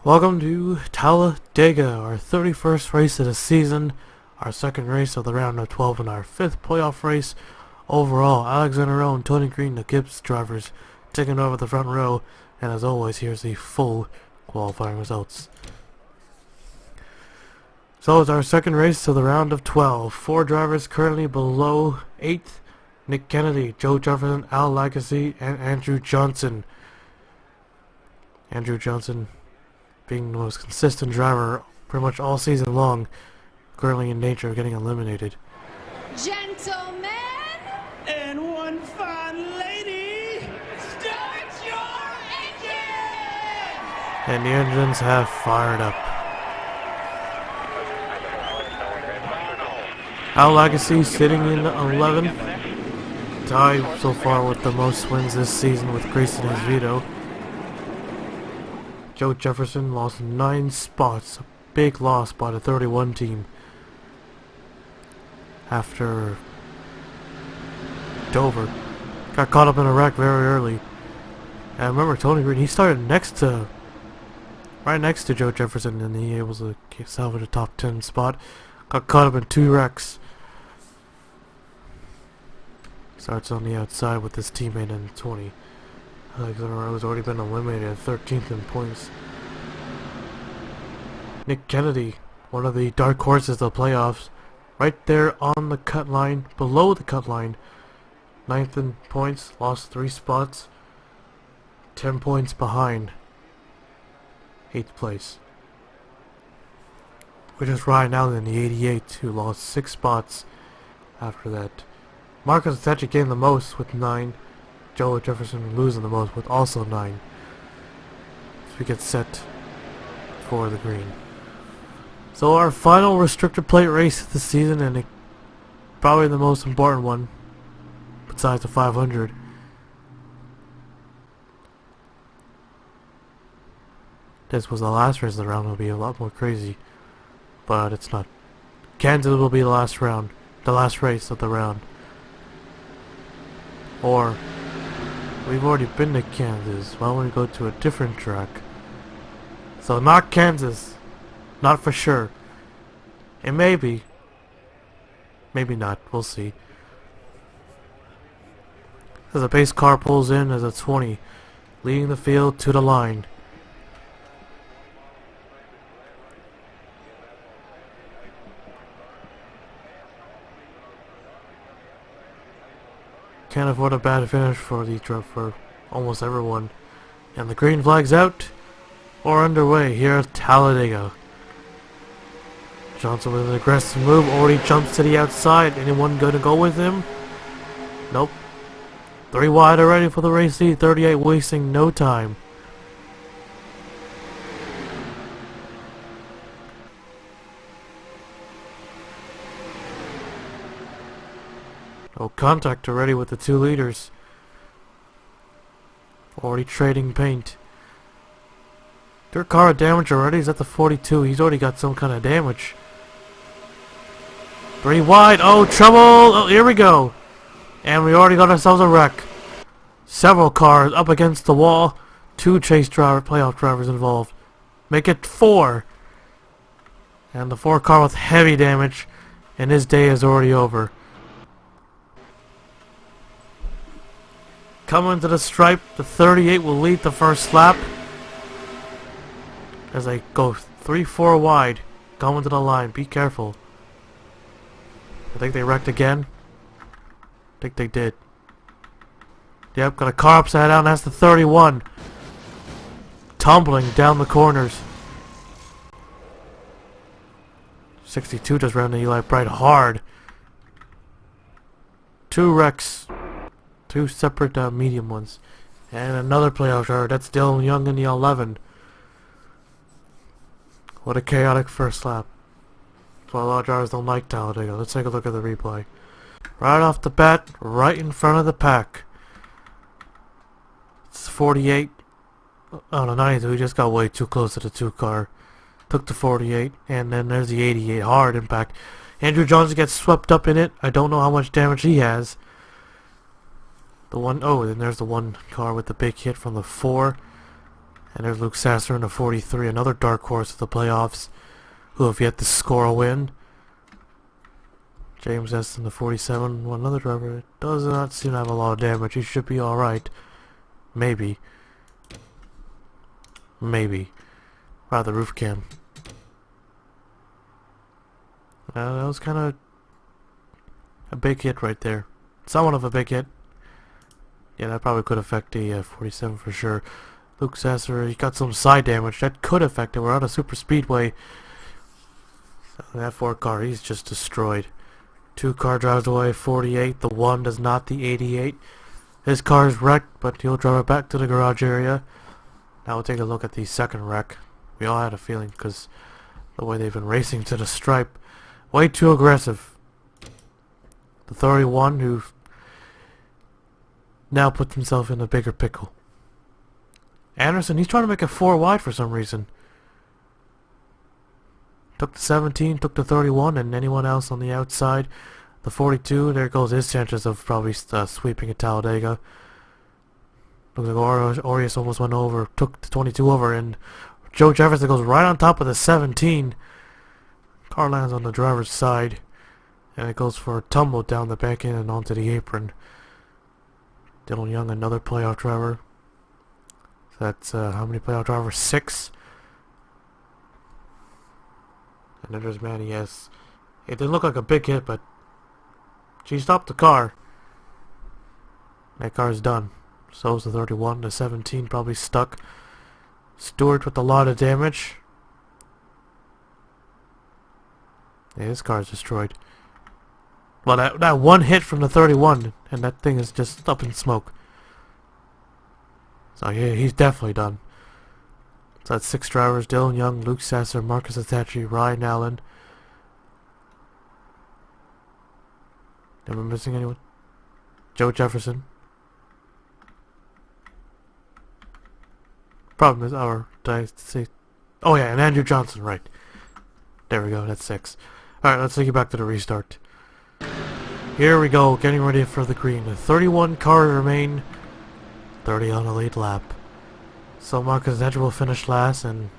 Welcome to Talladega, our 31st race of the season, our second race of the round of 12, and our 5th playoff race overall. Alexander Rowe and Tony Green, the Gibbs drivers, taking over the front row, and as always, here's the full qualifying results. So it's our second race of the round of 12. 4 drivers currently below 8th. Nick Kennedy, Joe Jefferson, Al Lagasse, and Andrew Johnson. Andrew Johnson being the most consistent driver pretty much all season long, currently in danger of getting eliminated. Gentlemen, and one fine lady, start your engine! And the engines have fired up. Al Lagasse sitting in 11th, tied so far with the most wins this season with Grayson Esvito. Joe Jefferson lost 9 spots, a big loss by the 31 team after Dover. Got caught up in a wreck very early. And remember, Tony Green, he started right next to Joe Jefferson, and he was able to salvage a top 10 spot. Got caught up in 2 wrecks. Starts on the outside with his teammate in 20. Alexander Rowe has already been eliminated at 13th in points. Nick Kennedy, one of the dark horses of the playoffs, right there on the cut line, below the cut line. 9th in points, lost 3 spots, 10 points behind 8th place. We're just riding out in the 88, who lost 6 spots after that. Marcus is actually getting the most with 9. Joe Jefferson losing the most with also 9. So we get set for the green. So our final restrictor plate race of the season, and probably the most important one besides the 500. This was the last race of the round. It'll be a lot more crazy, but it's not. Kansas will be the last round, the last race of the round. Or we've already been to Kansas. Why don't we go to a different track? So not Kansas. Not for sure. It may be. Maybe not. We'll see. As a pace car pulls in as a 20, leading the field to the line. Can't afford a bad finish for almost everyone. And the green flag's out or underway here at Talladega. Johnson with an aggressive move, already jumps to the outside. Anyone gonna go with him? Nope. 3 wide already for the race lead. 38 wasting no time. No contact already with the 2 leaders. Already trading paint. Their car damage already is at the 42. He's already got some kind of damage. 3 wide. Oh, trouble! Oh, here we go. And we already got ourselves a wreck. Several cars up against the wall. 2 playoff drivers involved. Make it 4. And the 4 car with heavy damage. And his day is already over. Coming to the stripe, the 38 will lead the first lap as they go 3-4 wide, going to the line. Be careful. I think they wrecked again. I think they did. Yep, got a car upside down. That's the 31. Tumbling down the corners. 62 just ran the Eli Bright hard. 2 wrecks. 2 separate medium ones. And another playoff driver. That's Dylan Young in the 11. What a chaotic first lap. That's why a lot of drivers don't like Talladega. Let's take a look at the replay. Right off the bat, right in front of the pack. It's 48. Oh, the 92. He just got way too close to the 2 car. Took the 48. And then there's the 88. Hard impact. Andrew Johnson gets swept up in it. I don't know how much damage he has. The 1, oh, then there's the 1 car with the big hit from the 4. And there's Luke Sasser in the 43, another dark horse of the playoffs, who have yet to score a win. James S. in the 47, another driver. It does not seem to have a lot of damage. He should be alright. Maybe. Maybe. Wow, the roof cam. That was kind of a big hit right there. Somewhat of a big hit. Yeah, that probably could affect the 47 for sure. Luke Sasser, he got some side damage. That could affect it. We're on a super speedway. That 4 car, he's just destroyed. 2 car drives away, 48. The 1 does not, the 88. His car is wrecked, but he'll drive it back to the garage area. Now we'll take a look at the second wreck. We all had a feeling because the way they've been racing to the stripe. Way too aggressive. The 31 who now puts himself in a bigger pickle. Anderson, he's trying to make it 4 wide for some reason. Took the 17, took the 31, and anyone else on the outside. The 42, there goes his chances of probably sweeping at Talladega. Looks like Orius almost went over, took the 22 over, and Joe Jefferson goes right on top of the 17. Car lands on the driver's side, and it goes for a tumble down the back end and onto the apron. Dylan Young, another playoff driver. So that's how many playoff drivers? 6. And then there's Manny S. It didn't look like a big hit, but she stopped the car. That car is done. So is the 31. The 17 probably stuck. Stewart with a lot of damage. Yeah, his car is destroyed. Well, that one hit from the 31, and that thing is just up in smoke. So yeah, he's definitely done. So that's 6 drivers: Dylan Young, Luke Sasser, Marcus Attachi, Ryan Allen. Am I missing anyone? Joe Jefferson. Problem is, did I say? Oh yeah, and Andrew Johnson, right. There we go, that's 6. Alright, let's take you back to the restart. Here we go, getting ready for the green. The 31 cars remain, 30 on the lead lap. So Marcus Edge will finish last, and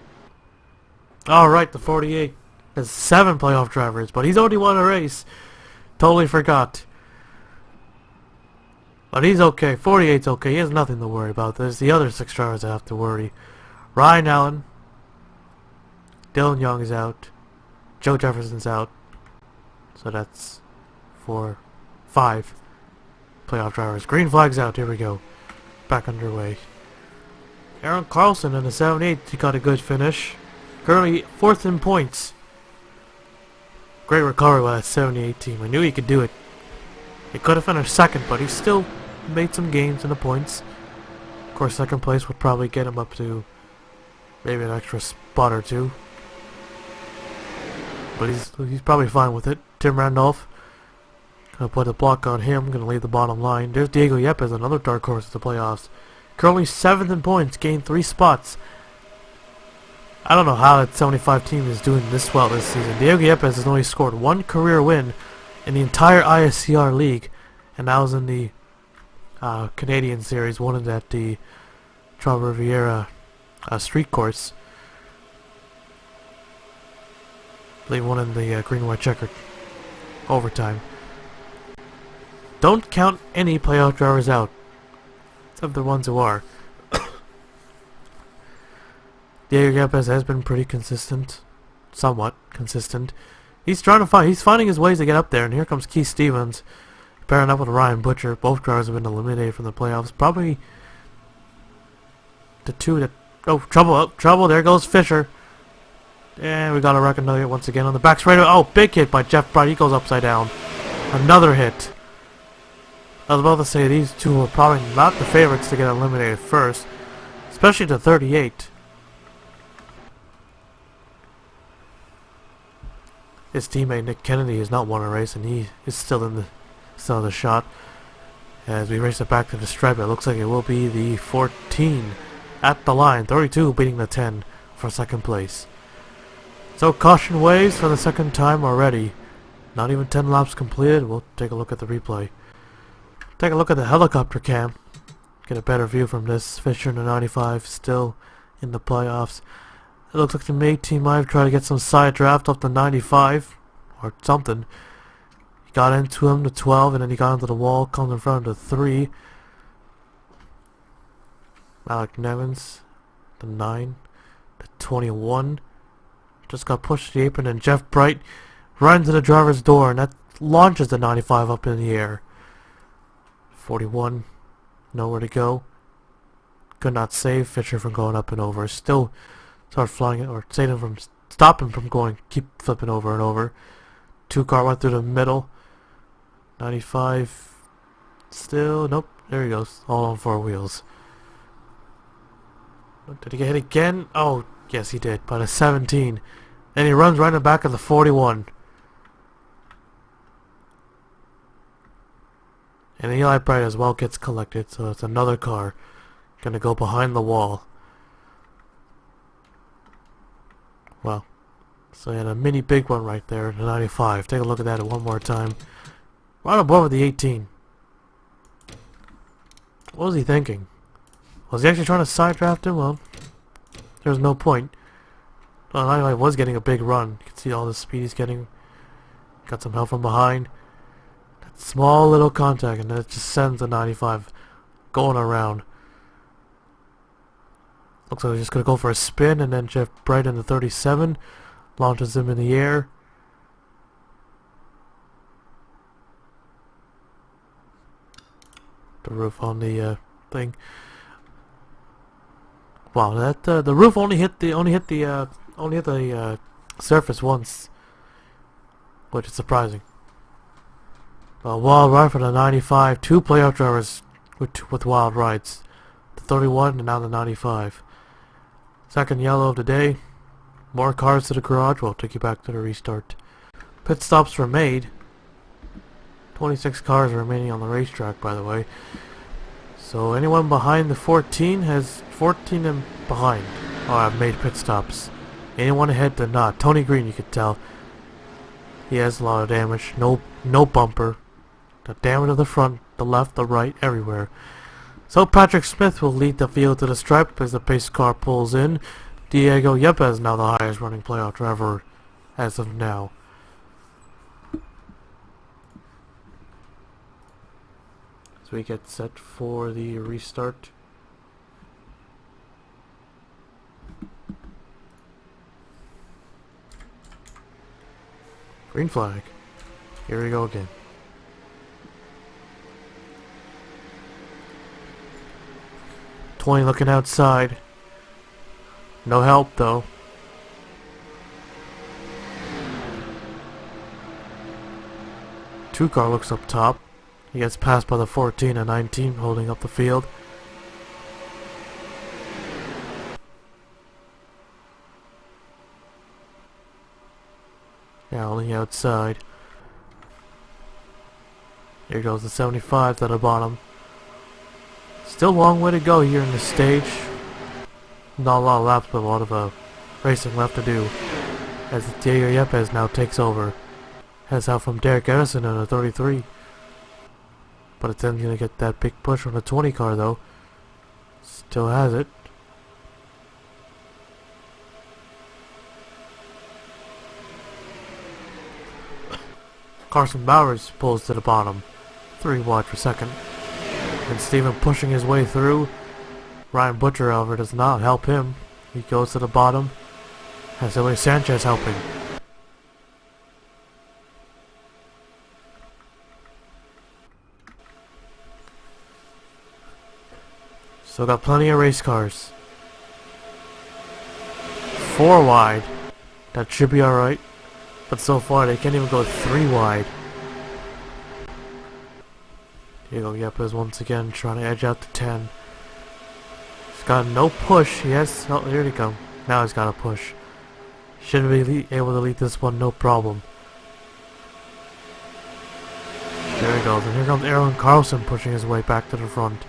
alright, the 48 has 7 playoff drivers, but he's already won a race. Totally forgot. But he's okay. 48's okay. He has nothing to worry about. There's the other 6 drivers that have to worry. Ryan Allen, Dylan Young is out, Joe Jefferson's out. So that's 4, 5 playoff drivers. Green flag's out. Here we go. Back underway. Aaron Carlson in the 78, he got a good finish. Currently 4th in points. Great recovery by that 78 team. I knew he could do it. He could have finished 2nd, but he still made some gains in the points. Of course, 2nd place would probably get him up to maybe an extra spot or 2. But he's probably fine with it. Tim Randolph, gonna put a block on him, gonna leave the bottom line. There's Diego Yepes, another dark horse at the playoffs. Currently 7th in points, gained 3 spots. I don't know how that 75 team is doing this well this season. Diego Yepes has only scored 1 career win in the entire ISCR league, and that was in the Canadian series, won it at the Trois Riviera street course. They won in the green white checkered overtime. Don't count any playoff drivers out, except the ones who are. Diego Yepes has been pretty consistent, somewhat consistent. He's finding his ways to get up there, and here comes Keith Stevens pairing up with Ryan Butcher. Both drivers have been eliminated from the playoffs. Probably the 2 that... Oh, trouble, there goes Fisher. And we got a wreck another once again on the back straight. Oh, big hit by Jeff Bright. He goes upside down. Another hit. I was about to say these 2 are probably not the favorites to get eliminated first, especially the 38. His teammate Nick Kennedy has not won a race, and he is still in the shot. As we race it back to the stripe, it looks like it will be the 14 at the line. 32 beating the 10 for 2nd place. So caution waves for the 2nd time already. Not even 10 laps completed. We'll take a look at the replay. Take a look at the helicopter cam. Get a better view from this. Fisher in the 95 still in the playoffs. It looks like the May team might have tried to get some side draft up to 95 or something. He got into him to 12 and then he got into the wall, comes in front of the 3. Alec Nevins, the 9, the 21. Just got pushed to the apron and Jeff Bright runs to the driver's door and that launches the 95 up in the air. 41, nowhere to go. Could not save Fisher from going up and over. Still started flying it, or saving him from, stop him from going, keep flipping over and over. 2 car went through the middle. 95, still, nope, there he goes, all on 4 wheels. Did he get hit again? Oh, yes he did, by the 17. And he runs right in the back of the 41. And Eli Bright as well gets collected, so it's another car gonna go behind the wall. Well, so he had a mini big one right there, the 95. Take a look at that one more time. Right above with the 18. What was he thinking? Was he actually trying to side draft him? Well, there's no point. Well, 95 was getting a big run. You can see all the speed he's getting. Got some help from behind. That small little contact, and then it just sends the 95 going around. Looks like he's just going to go for a spin, and then Jeff Bright in the 37 launches him in the air. The roof on the thing. Wow, that the roof only hit the surface once, which is surprising. Wild ride for the 95. 2 playoff drivers with wild rides. The 31 and now the 95. Second yellow of the day. More cars to the garage. We'll take you back to the restart. Pit stops were made. 26 cars are remaining on the racetrack, by the way. So anyone behind the 14 has 14 and behind. Oh, I've made pit stops. Anyone ahead did not. Tony Green, you could tell. He has a lot of damage. No bumper. The damage to the front, the left, the right, everywhere. So Patrick Smith will lead the field to the stripe as the pace car pulls in. Diego Yepes now the highest running playoff driver as of now. So we get set for the restart. Green flag. Here we go again. Looking outside. No help though. Two car looks up top. He gets passed by the 14 and 19 holding up the field. Yeah, only outside. Here goes the 75 at the bottom. Still a long way to go here in the stage. Not a lot of laps, but a lot of racing left to do. As Diego Yepes now takes over. Has help from Derek Edison in a 33. But it's then going to get that big push from the 20 car though. Still has it. Carson Bowers pulls to the bottom. 3 wide for second. And Steven pushing his way through. Ryan Butcher, however, does not help him. He goes to the bottom. Has Ilya Sanchez helping. Still got plenty of race cars. 4 wide. That should be alright. But so far they can't even go 3 wide. Diego Yepes once again trying to edge out to 10. He's got no push. Yes, oh, here they come. Now he's got a push. Should be able to lead this one no problem. There he goes. And here comes Aaron Carlson pushing his way back to the front.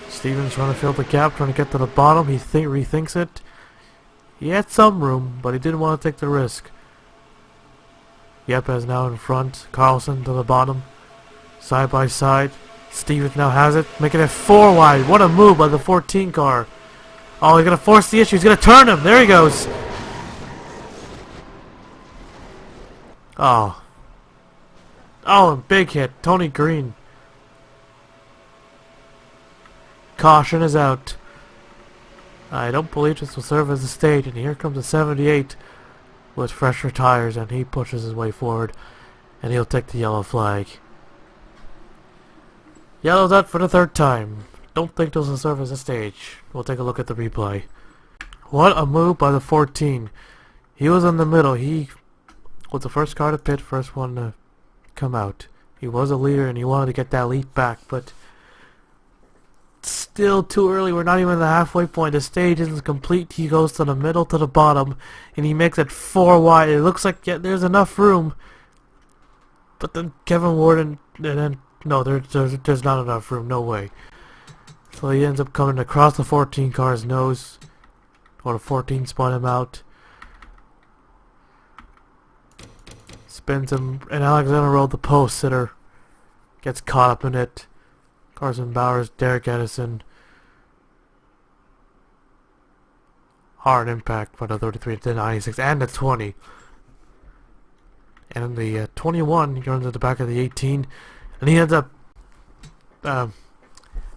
Steven's trying to fill the gap, trying to get to the bottom. He rethinks it. He had some room, but he didn't want to take the risk. Yepes now in front. Carlson to the bottom. Side by side. Stevens now has it, making it 4 wide. What a move by the 14 car. Oh, he's going to force the issue. He's going to turn him. There he goes. Oh. Oh, and big hit. Tony Green. Caution is out. I don't believe this will serve as a stage. And here comes the 78 with fresher tires. And he pushes his way forward. And he'll take the yellow flag. Yellow's out for the 3rd time. Don't think this will serve as a stage. We'll take a look at the replay. What a move by the 14. He was in the middle. He was the first car to pit, first one to come out. He was a leader and he wanted to get that lead back, but still too early. We're not even at the halfway point. The stage isn't complete. He goes to the middle to the bottom and he makes it 4 wide. It looks like there's enough room, but then Kevin Warden, and then no, there's not enough room. No way. So he ends up coming across the 14 car's nose, or the 14 spun him out. Spins him, and Alexander Roll, the post sitter, gets caught up in it. Carson Bowers, Derek Edison. Hard impact for the 33 to 96 and the 20. And in the 21, he runs at the back of the 18, and he ends up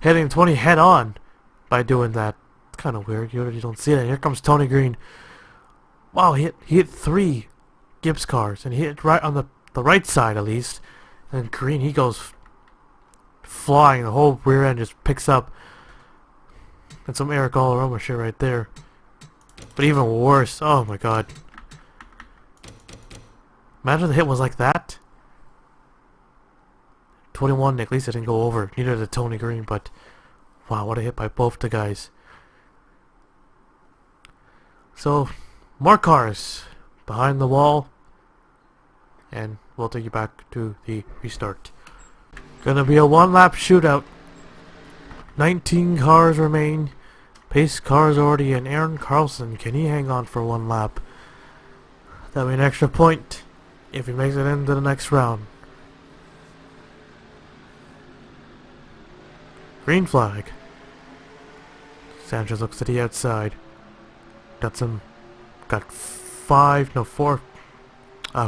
hitting 20 head on by doing that. It's kind of weird. You don't see that. Here comes Tony Green. Wow, he hit 3 Gibbs cars, and he hit right on the right side at least. And Green, he goes flying. The whole rear end just picks up. And some Eric Allaroma shit right there. But even worse. Oh my god. Imagine the hit was like that. 21, at least it didn't go over. Neither did Tony Green, but wow, what a hit by both the guys. So, more cars behind the wall, and we'll take you back to the restart. Gonna be a 1-lap shootout. 19 cars remain. Pace cars already in. Aaron Carlson, can he hang on for 1 lap? That'll be an extra point if he makes it into the next round. Green flag. Sanchez looks to the outside. Got 4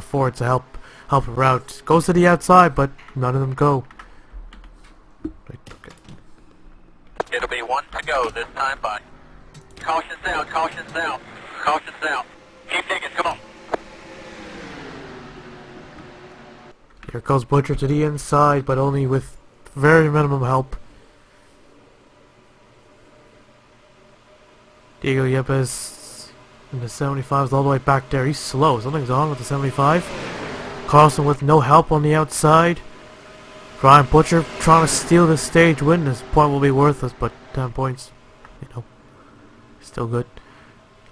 Fords to help her out. Goes to the outside, but none of them go. Right, okay. It'll be 1 to go this time, bud. Caution's out, caution's out, caution's out. Keep digging, come on. Here goes Butcher to the inside, but only with very minimum help. Diego Yepes in the 75s all the way back there. He's slow. Something's on with the 75. Carlson with no help on the outside. Ryan Butcher trying to steal the stage win. This point will be worthless, but 10 points, you know, still good.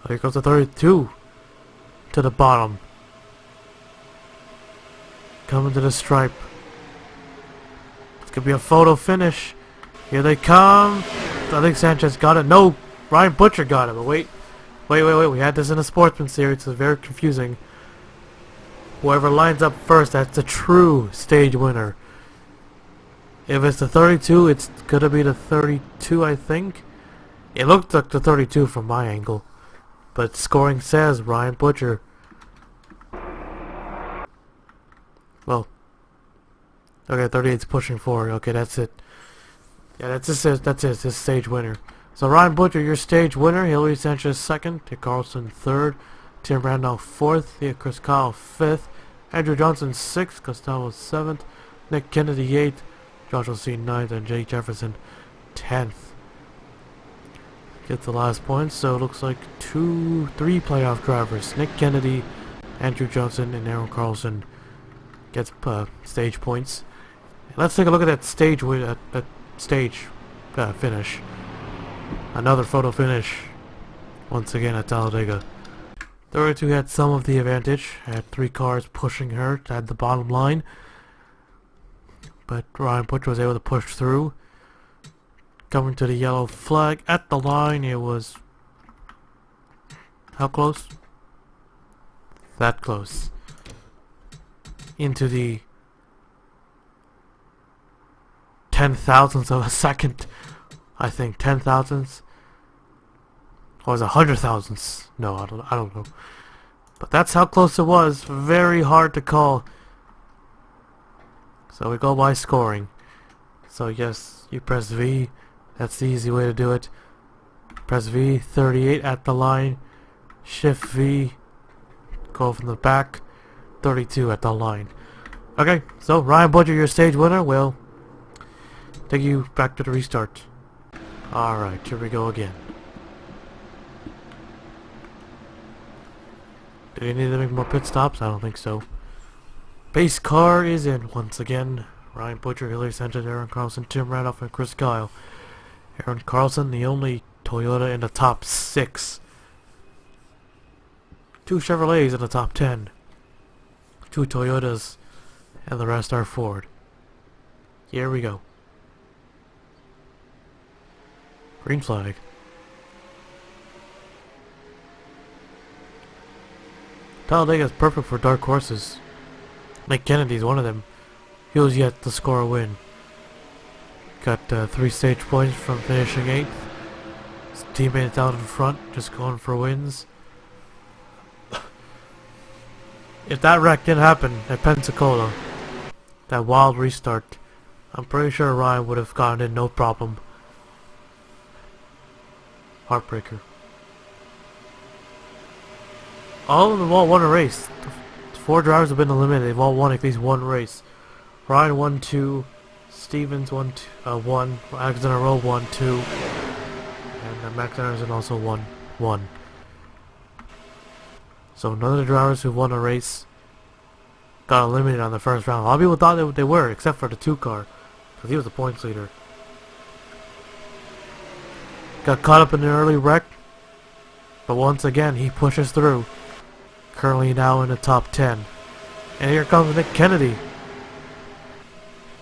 Here goes the 32 to the bottom. Coming to the stripe. It's gonna be a photo finish. Here they come. I think Sanchez got it. No, Ryan Butcher got it. But wait. We had this in a Sportsman series. It's very confusing. Whoever lines up first, that's the true stage winner. If it's the 32, it's gonna be the 32, I think. It looked like the 32 from my angle, but scoring says Ryan Butcher. Well, okay, 38's pushing forward. Okay, that's it. Yeah, that's it. His stage winner. So Ryan Butcher, your stage winner. Hillary Sanchez second. Dick Carlson third. Tim Randolph fourth. Chris Kyle fifth. Andrew Johnson sixth. Costello seventh. Nick Kennedy eighth. Joshua C. 9th, and Jake Jefferson 10th. Get the last points, so it looks like 3 playoff drivers. Nick Kennedy, Andrew Johnson, and Aaron Carlson gets stage points. Let's take a look at that stage finish. Another photo finish, once again at Talladega. 32 had some of the advantage, had 3 cars pushing her at the bottom line. But Ryan Butcher was able to push through. Coming to the yellow flag at the line, it was... how close? That close. into the 10,000ths of a second. I think 10,000ths. Or was it 100,000ths? No, I don't know. But that's how close it was. Very hard to call. So we go by scoring. So yes, you press V. That's the easy way to do it. Press V, 38 at the line. Shift V, go from the back. 32 at the line. Okay, so Ryan Butcher, your stage winner, will take you back to the restart. Alright, here we go again. Do you need to make more pit stops? I don't think so. Base car is in once again. Ryan Butcher, Hillary Sanchez, Aaron Carlson, Tim Randolph, and Chris Kyle. Aaron Carlson, the only Toyota in the top 6. 2 Chevrolets in the top 10. 2 Toyotas, and the rest are Ford. Here we go. Green flag. Talladega is perfect for dark horses. Nick Kennedy's one of them. He was yet to score a win. Got 3 stage points from finishing 8th. His teammates out in front, just going for wins. If that wreck didn't happen at Pensacola, that wild restart, I'm pretty sure Ryan would have gotten in no problem. Heartbreaker. All of them all won a race. The 4 drivers have been eliminated. They've all won at least one race. Ryan won 2, Stevens won 1, Alexander Rowe won 2, and Max Anderson also won 1. So none of the drivers who won a race got eliminated on the first round. A lot of people thought they were, except for the 2 car, because he was the points leader. Got caught up in an early wreck, but once again he pushes through. Currently now in the top 10. And here comes Nick Kennedy.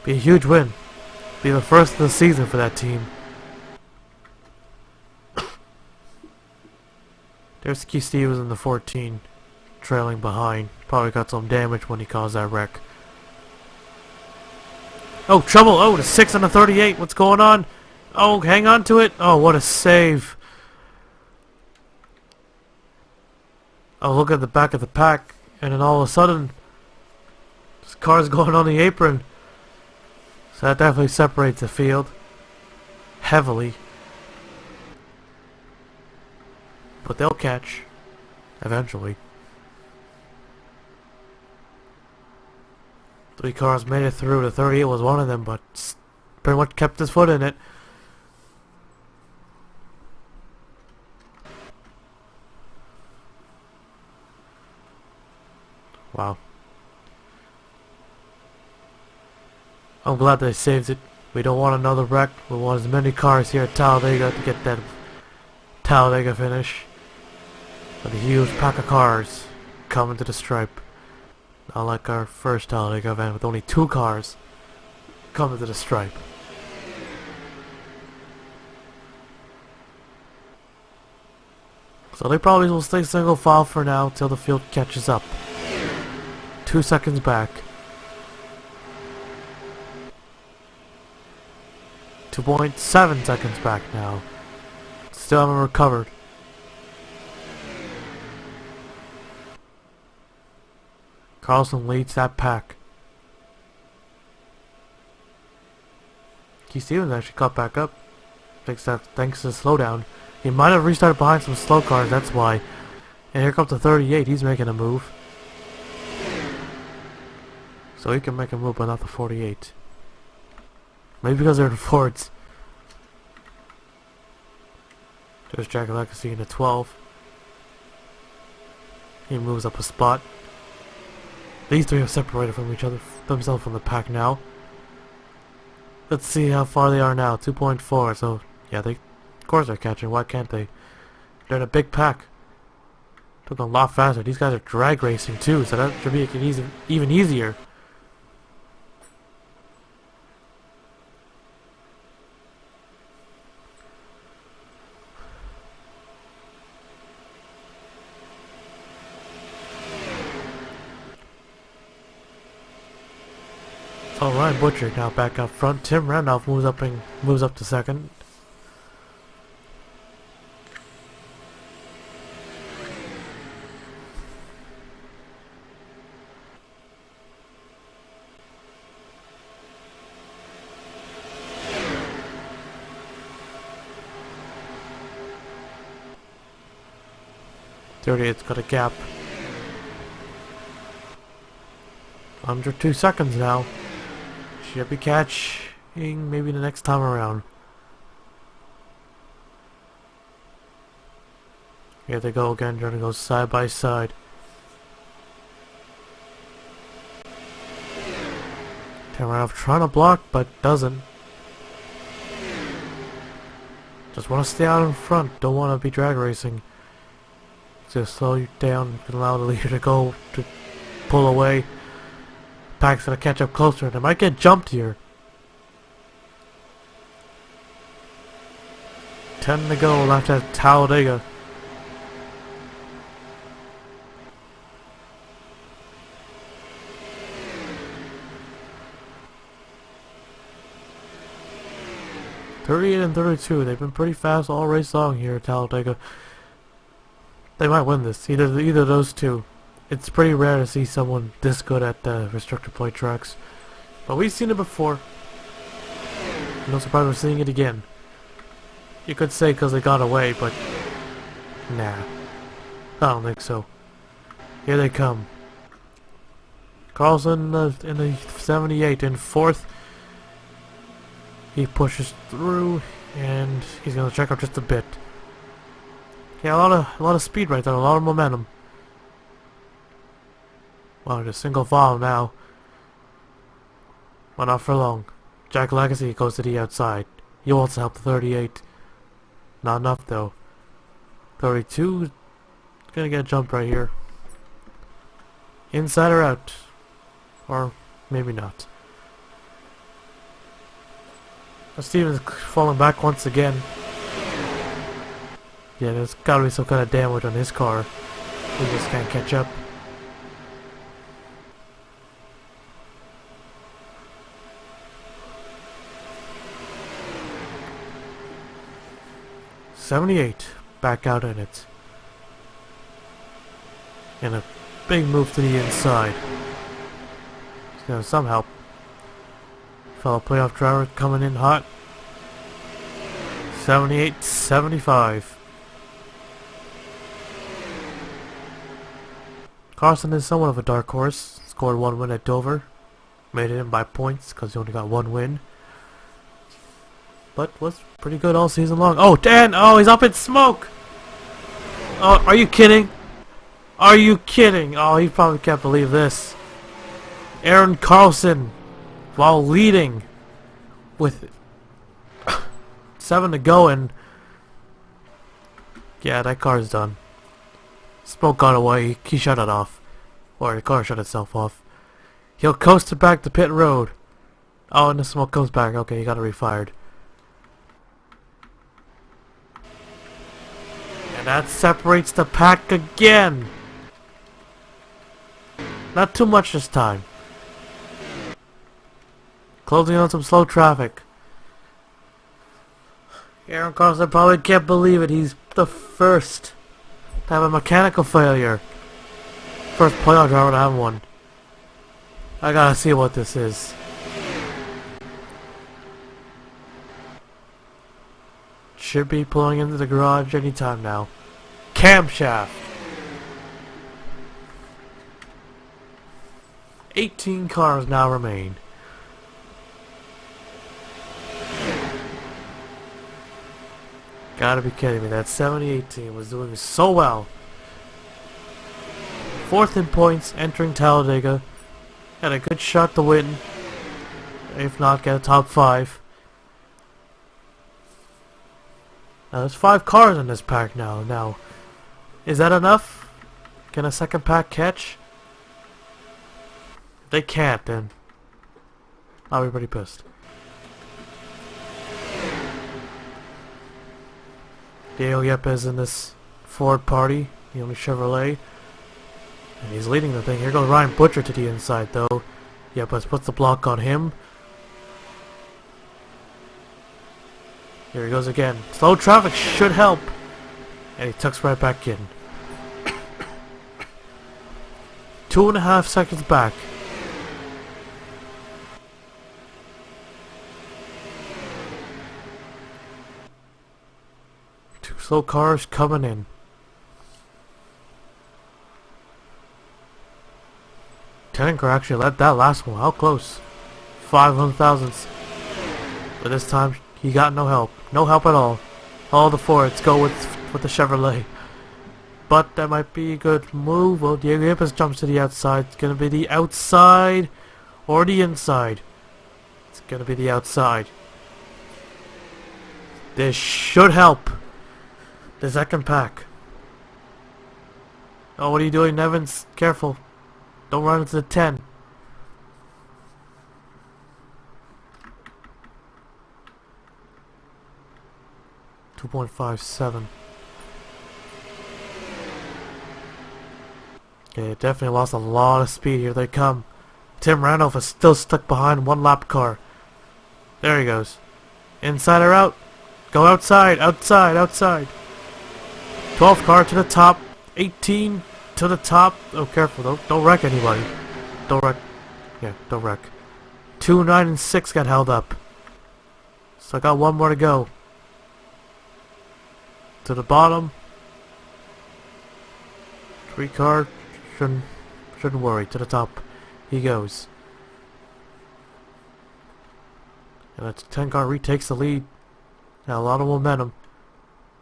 Be a huge win. Be the first of the season for that team. There's Keith Stevens in the 14, trailing behind. Probably got some damage when he caused that wreck. Oh, trouble! Oh, the 6 and the 38. What's going on? Oh, hang on to it. Oh, what a save. Oh, look at the back of the pack. And then all of a sudden, this car's going on the apron. So that definitely separates the field. Heavily. But they'll catch. Eventually. 3 cars made it through. The 38 was one of them, but pretty much kept his foot in it. Wow. I'm glad they saved it. We don't want another wreck. We want as many cars here at Talladega to get that Talladega finish. With a huge pack of cars coming to the stripe. Not like our first Talladega event with only 2 cars coming to the stripe. So they probably will stay single file for now till the field catches up. 2 seconds back. 2.7 seconds back now. Still haven't recovered. Carlson leads that pack. Keith Stevens actually caught back up. Thanks to the slowdown. He might have restarted behind some slow cars, that's why. And here comes the 38, he's making a move. So he can make a move, but not the 48. Maybe because they're the Fords. There's Jack Legacy in the 12. He moves up a spot. These 3 have separated from each other, themselves from the pack now. Let's see how far they are now. 2.4. So yeah, of course they're catching. Why can't they? They're in a big pack. Took a lot faster. These guys are drag racing too, so that should make it even easier. Oh, Ryan Butcher now back up front. Tim Randolph moves up to second. It's got a gap. Under 2 seconds now. Should be catching maybe the next time around. Here they go again, trying to go side by side. Tamarov trying to block, but doesn't. Just want to stay out in front, don't want to be drag racing. Just slow you down and allow the leader to pull away. Pack's gonna catch up closer. They might get jumped here. 10 to go left at Talladega. .38 and 32. They've been pretty fast all race long here at Talladega. They might win this. Either of those two. It's pretty rare to see someone this good at restrictor plate tracks. But we've seen it before. No surprise we're seeing it again. You could say because they got away, but nah. I don't think so. Here they come. Carlson in the 78 in 4th. He pushes through and he's gonna check up just a bit. Yeah, a lot of speed right there, a lot of momentum. Wow, just single file now. But not for long. Jack Legacy goes to the outside. He wants to help the 38. Not enough though. 32 is gonna get jumped right here. Inside or out? Or maybe not. Steven's falling back once again. Yeah, there's gotta be some kind of damage on his car. He just can't catch up. .78 back out in it. And a big move to the inside. He's gonna somehow. Fellow playoff driver coming in hot. 78-75. Carson is somewhat of a dark horse. Scored 1 win at Dover. Made it in by points because he only got 1 win. But was pretty good all season long. Oh, Dan! Oh, he's up in smoke! Oh, are you kidding? Are you kidding? Oh, he probably can't believe this. Aaron Carlson, while leading with 7 to go, and yeah, that car's done. Smoke got away. He shut it off. Or the car shut itself off. He'll coast it back to pit road. Oh, and the smoke comes back. Okay, he got it refired. And that separates the pack again. Not too much this time. Closing on some slow traffic. Aaron Carlson probably can't believe it. He's the first to have a mechanical failure. First playoff driver to have one. I gotta see what this is. Should be pulling into the garage anytime now. Camshaft. 18 cars now remain. Gotta be kidding me. That 70-18 was doing so well. 4th in points, entering Talladega. Had a good shot to win. If not, get a top 5. Now there's 5 cars in this pack now. Now, is that enough? Can a second pack catch? If they can't, then I'll be pretty pissed. Dale Yepes in this Ford party, the only Chevrolet. And he's leading the thing. Here goes Ryan Butcher to the inside, though. Yepes puts the block on him. Here he goes again. Slow traffic should help. And he tucks right back in. 2.5 seconds back. Two slow cars coming in. Tanker actually led that last one. How close? 500 thousandths. But this time he got no help. No help at all. All the Fords go with the Chevrolet. But that might be a good move. Well, Diego Yepes jumps to the outside. It's going to be the outside or the inside. It's going to be the outside. This should help. The second pack. Oh, what are you doing, Nevins? Careful. Don't run into the 10. .57. Okay, it definitely lost a lot of speed. Here they come. Tim Randolph is still stuck behind one lap car. There he goes. Inside or out? Go outside, outside, outside. 12 car to the top. 18 to the top. Oh, careful. Don't wreck anybody. Don't wreck. Yeah, don't wreck. 2, 9, and 6 got held up. So I got one more to go. To the bottom. 3 car. Shouldn't worry. To the top he goes. And that 10 car retakes the lead. Now a lot of momentum.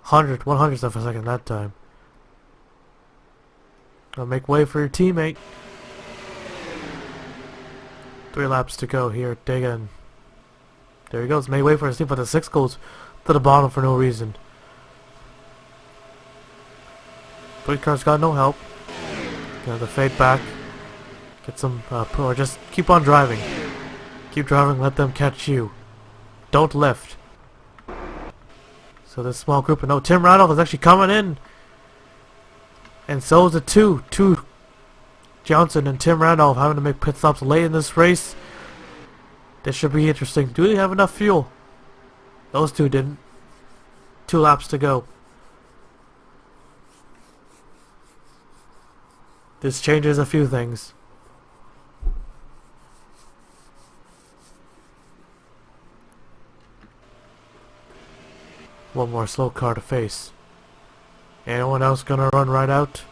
100 stuff a second that time. Now make way for your teammate. 3 laps to go here. Dig in. There he goes. Made way for his team, but the 6 goes to the bottom for no reason. 3 cars got no help. The fade back. Get some or just keep on driving. Keep driving, let them catch you. Don't lift. So this small group of Tim Randolph is actually coming in. And so is the two Johnson and Tim Randolph having to make pit stops late in this race. This should be interesting. Do they have enough fuel? Those two didn't. 2 laps to go. This changes a few things. One more slow car to face. Anyone else gonna run right out?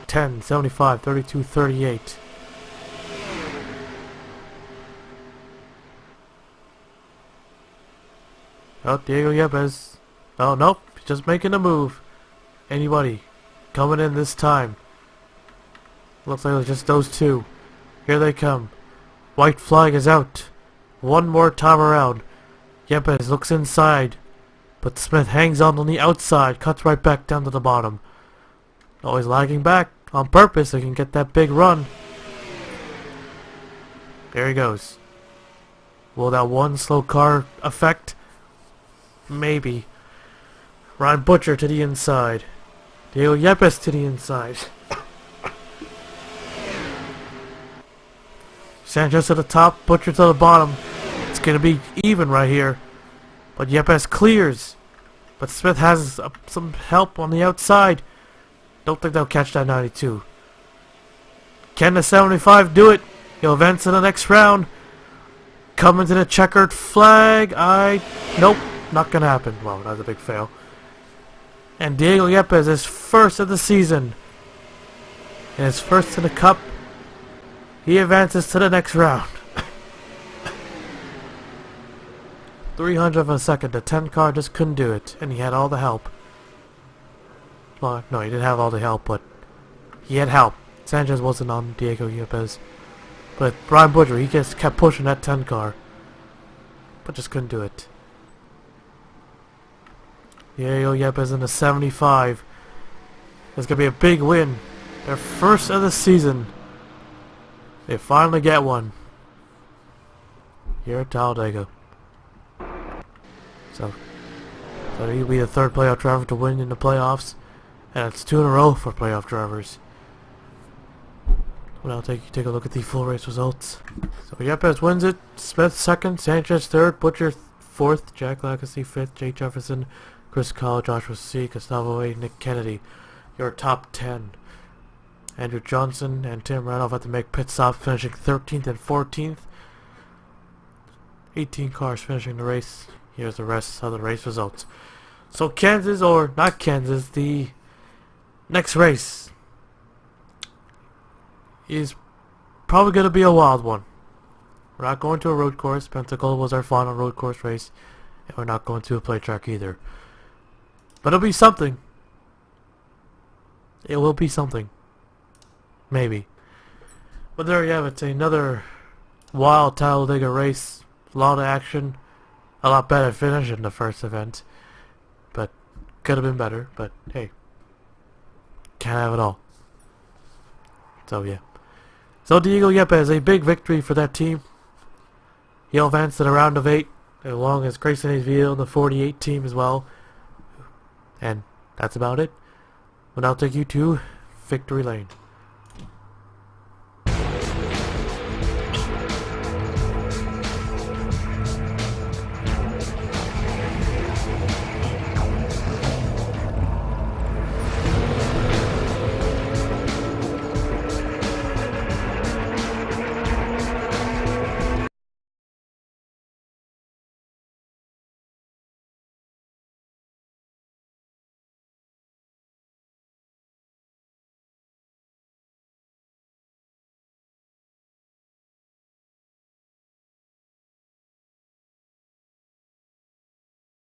10, 75, 32, 38. Oh, Diego Yepes. Oh, nope. Just making a move. Anybody coming in this time? Looks like it's just those 2. Here they come. White flag is out. One more time around. Yepes looks inside. But Smith hangs on the outside. Cuts right back down to the bottom. Always lagging back. On purpose so he can get that big run. There he goes. Will that one slow car affect? Maybe. Ryan Butcher to the inside. Diego Yepes to the inside. Sanchez to the top, Butcher to the bottom. It's going to be even right here. But Yepes clears. But Smith has some help on the outside. Don't think they'll catch that 92. Can the 75 do it? He'll advance to the next round. Coming to the checkered flag. Nope, not going to happen. Well, that was a big fail. And Diego Yepes is first of the season. And his first in the Cup. He advances to the next round. 300 of a second. The 10 car just couldn't do it. And he had all the help. Well, no, he didn't have all the help, but he had help. Sanchez wasn't on Diego Yepes. But Ryan Butcher, he just kept pushing that 10 car. But just couldn't do it. Diego Yepes in the 75. It's going to be a big win. Their first of the season. They finally get one. Here at Talladega. So he'll be the 3rd playoff driver to win in the playoffs. And it's 2 in a row for playoff drivers. Well, I'll take a look at the full race results. So Yepes wins it, Smith second, Sanchez third, Butcher fourth, Jack Lagacy fifth, Jay Jefferson, Chris Call, Joshua C, Gustavo A, Nick Kennedy. Your top 10. Andrew Johnson and Tim Randolph had to make pit stops, finishing 13th and 14th. 18 cars finishing the race. Here's the rest of the race results. So Kansas, or not Kansas, the next race is probably going to be a wild one. We're not going to a road course. Pensacola was our final road course race. And we're not going to a play track either. But it'll be something. It will be something. Maybe. But there you have it. Another wild Talladega race. A lot of action. A lot better finish in the first event. But could have been better. But hey. Can't have it all. So yeah. So Diego Yepes, a big victory for that team. He'll advance to the round of 8. Along as Grayson Hayesville and the 48 team as well. And that's about it. We'll now take you to Victory Lane.